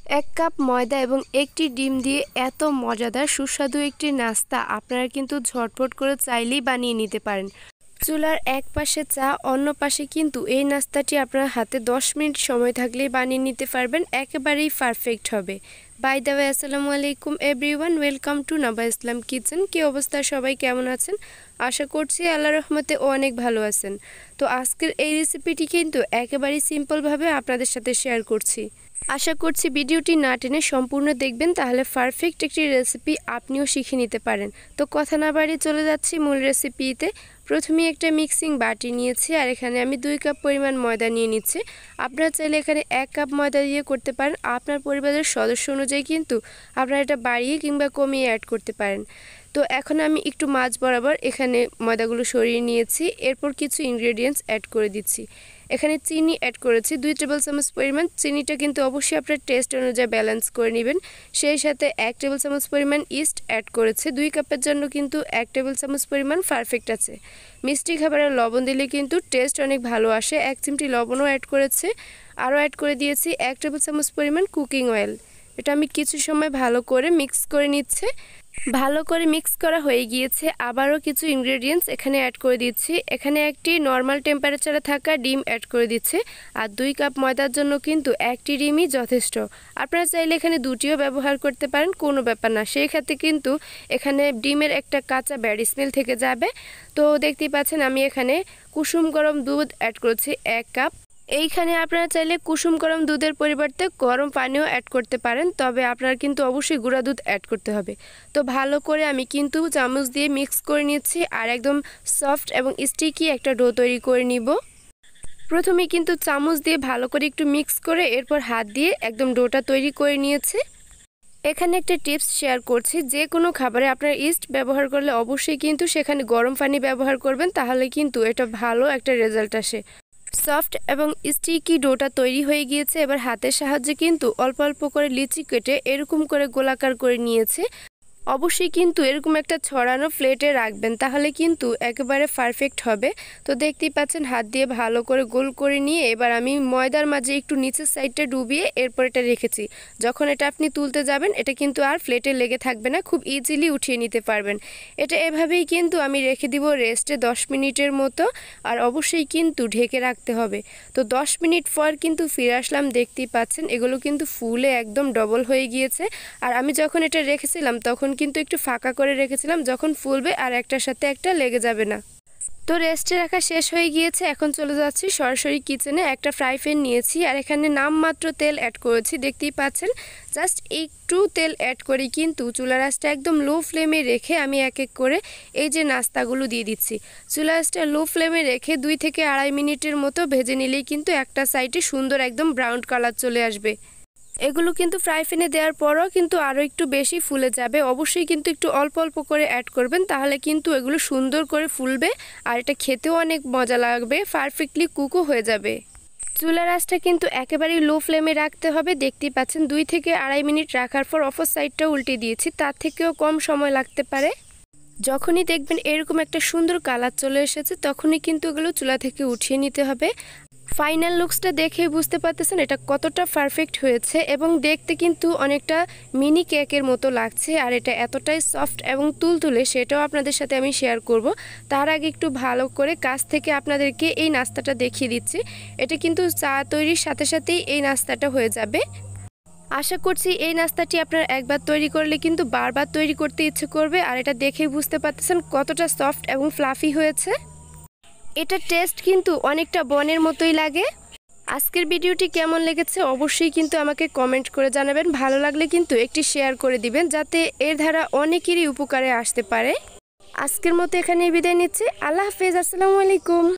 এক কাপ ময়দা এবং একটি ডিম দিয়ে এত মজাদার সুস্বাদু একটি নাস্তা আপনারা কিন্তু ঝটপট করে চাইলেই বানিয়ে নিতে পারেন। চুলার এক পাশে চা, অন্য পাশে কিন্তু এই নাস্তাটি আপনার হাতে 10 মিনিট সময় থাকলেই বানিয়ে নিতে পারবেন, একেবারেই পারফেক্ট হবে। বাই দ্য ওয়ে, আসসালামু আলাইকুম everyone, welcome to Naba Islam kitchen. কি অবস্থা, সবাই কেমন আছেন? আশা করছি আল্লাহর রহমতে অনেক ভালো আছেন। তো আজকের এই রেসিপিটি কিন্তু একেবারেই সিম্পলভাবে আপনাদের সাথে শেয়ার করছি। আশা করছি ভিডিওটি না টেনে সম্পূর্ণ দেখবেন, তাহলে পারফেক্ট একটি রেসিপি আপনিও শিখে নিতে পারেন। তো কথা না বাড়িয়ে চলে যাচ্ছি মূল রেসিপিতে। প্রথমে একটা মিক্সিং বাটি নিয়েছি আর এখানে আমি 2 কাপ পরিমাণ ময়দা নিয়ে নিচ্ছি। আপনারা চাইলে এখানে 1 কাপ ময়দা দিয়ে করতে পারেন, আপনার পরিবারের সদস্য অনুযায়ী কিন্তু আপনারা এটা বাড়িয়ে কিংবা কমিয়ে অ্যাড করতে পারেন। তো এখন আমি একটু মাঝ বরাবর এখানে ময়দাগুলো সরিয়ে নিয়েছি, এরপর কিছু ইনগ্রেডিয়েন্টস অ্যাড করে দিচ্ছি। এখানে চিনি অ্যাড করেছি 2 টেবিল চামচ পরিমাণ। চিনিটা কিন্তু অবশ্যই আপনার টেস্ট অনুযায়ী ব্যালেন্স করে নেবেন। সেই সাথে 1 টেবিল চামচ পরিমাণ ইস্ট অ্যাড করেছে। 2 কাপের জন্য কিন্তু 1 টেবিল চামচ পরিমাণ পারফেক্ট আছে। মিষ্টি খাবারে লবণ দিলে কিন্তু টেস্ট অনেক ভালো আসে, 1 চিমটি লবণও অ্যাড করেছে। আরও অ্যাড করে দিয়েছি 1 টেবিল চামচ পরিমাণ কুকিং অয়েল। এটা আমি কিছু সময় ভালো করে মিক্স করে নিচ্ছি। ভালো করে মিক্স করা হয়ে গিয়েছে, আবারও কিছু ইনগ্রেডিয়েন্টস এখানে অ্যাড করে দিচ্ছি। এখানে একটি নর্মাল টেম্পারেচারে থাকা ডিম অ্যাড করে দিচ্ছে, আর 2 কাপ ময়দার জন্য কিন্তু একটি ডিমই যথেষ্ট। আপনারা চাইলে এখানে দুটিও ব্যবহার করতে পারেন, কোনো ব্যাপার না। সেই ক্ষেত্রে কিন্তু এখানে ডিমের একটা কাঁচা ব্যাড স্মেল থেকে যাবে। তো দেখতেই পাচ্ছেন আমি এখানে কুসুম গরম দুধ অ্যাড করেছি 1 কাপ। এইখানে আপনারা চাইলে কুসুম গরম দুধের পরিবর্তে গরম পানিও অ্যাড করতে পারেন, তবে আপনারা কিন্তু অবশ্যই গুঁড়া দুধ অ্যাড করতে হবে। তো ভালো করে আমি কিন্তু চামচ দিয়ে মিক্স করে নিচ্ছি আর একদম সফট এবং স্টিকি একটা ডো তৈরি করে নিব। প্রথমে কিন্তু চামচ দিয়ে ভালো করে একটু মিক্স করে এরপর হাত দিয়ে একদম ডোটা তৈরি করে নিয়েছি। এখানে একটা টিপস শেয়ার করছি, যে কোনো খাবারে আপনার ইস্ট ব্যবহার করলে অবশ্যই কিন্তু সেখানে গরম পানি ব্যবহার করবেন, তাহলে কিন্তু এটা ভালো একটা রেজাল্ট আসে। সফট এবং স্টিকি ডোটা তৈরি হয়ে গিয়েছে। এবার হাতের সাহায্যে কিন্তু অল্প অল্প করে লিচি কেটে এরকম করে গোলাকার করে নিয়েছে। অবশ্যই কিন্তু এরকম একটা ছড়ানো প্লেটে রাখবেন, তাহলে কিন্তু একেবারে পারফেক্ট হবে। তো দেখতেই পাচ্ছেন হাত দিয়ে ভালো করে গোল করে নিয়ে এবার আমি ময়দার মাঝে একটু নিচের সাইডটা ডুবিয়ে এরপর এটা রেখেছি। যখন এটা আপনি তুলতে যাবেন এটা কিন্তু আর প্লেটে লেগে থাকবে না, খুব ইজিলি উঠিয়ে নিতে পারবেন। এটা এভাবেই কিন্তু আমি রেখে দিব রেস্টে 10 মিনিটের মতো, আর অবশ্যই কিন্তু ঢেকে রাখতে হবে। তো 10 মিনিট পর কিন্তু ফিরে আসলাম, দেখতেই পাচ্ছেন এগুলো কিন্তু ফুলে একদম ডবল হয়ে গিয়েছে। আর আমি যখন এটা রেখেছিলাম তখন কিন্তু একটু ফাঁকা করে রেখেছিলাম, যখন ফুলবে আর একটার সাথে একটা লেগে যাবে না। তো রেস্টে রাখা শেষ হয়ে গিয়েছে, এখন চলে যাচ্ছি সরাসরি কিচেনে। একটা ফ্রাই প্যান নিয়েছি আর এখানে নামমাত্র তেল অ্যাড করেছি, দেখতেই পাচ্ছেন। জাস্ট একটু তেল অ্যাড করে কিন্তু চুলার আঁচটা একদম লো ফ্লেমে রেখে আমি এক এক করে এই যে নাস্তাগুলো দিয়ে দিচ্ছি। চুলার আঁচটা লো ফ্লেমে রেখে 2 থেকে আড়াই মিনিটের মতো ভেজে নিলেই কিন্তু একটা সাইডে সুন্দর একদম ব্রাউন কালার চলে আসবে। এগুলো কিন্তু ফ্রাই প্যানে দেওয়ার পরও কিন্তু আরও একটু বেশি ফুলে যাবে। অবশ্যই কিন্তু একটু অল্প অল্প করে অ্যাড করবেন, তাহলে কিন্তু এগুলো সুন্দর করে ফুলবে আর এটা খেতেও অনেক মজা লাগবে, পারফেক্টলি কুকও হয়ে যাবে। চুলার আঁচটা কিন্তু একেবারেই লো ফ্লেমে রাখতে হবে। দেখতেই পাচ্ছেন 2 থেকে আড়াই মিনিট রাখার পর অপর সাইডটা উল্টে দিয়েছি, তার থেকেও কম সময় লাগতে পারে। যখনই দেখবেন এরকম একটা সুন্দর কালার চলে এসেছে তখনই কিন্তু এগুলো চুলা থেকে উঠিয়ে নিতে হবে। ফাইনাল লুকসটা দেখেই বুঝতে পারতেছেন এটা কতটা পারফেক্ট হয়েছে, এবং দেখতে কিন্তু অনেকটা মিনি কেকের মতো লাগছে। আর এটা এতটাই সফট এবং তুলতুলে সেটাও আপনাদের সাথে আমি শেয়ার করব। তার আগে একটু ভালো করে কাছ থেকে আপনাদেরকে এই নাস্তাটা দেখিয়ে দিচ্ছি। এটা কিন্তু চা তৈরির সাথে সাথেই এই নাস্তাটা হয়ে যাবে। আশা করছি এই নাস্তাটি আপনারা একবার তৈরি করলে কিন্তু বারবার তৈরি করতে ইচ্ছে করবে। আর এটা দেখেই বুঝতে পারতেছেন কতটা সফট এবং ফ্লাফি হয়েছে। এটার টেস্ট কিন্তু অনেকটা বনের মতোই লাগে। আজকের ভিডিওটি কেমন লেগেছে অবশ্যই কিন্তু আমাকে কমেন্ট করে জানাবেন। ভালো লাগলে কিন্তু একটি শেয়ার করে দিবেন, যাতে এর দ্বারা অনেকেরই উপকারে আসতে পারে। আজকের মতো এখানেই বিদায় নিচ্ছি। আল্লাহ হাফেজ, আসসালামু আলাইকুম।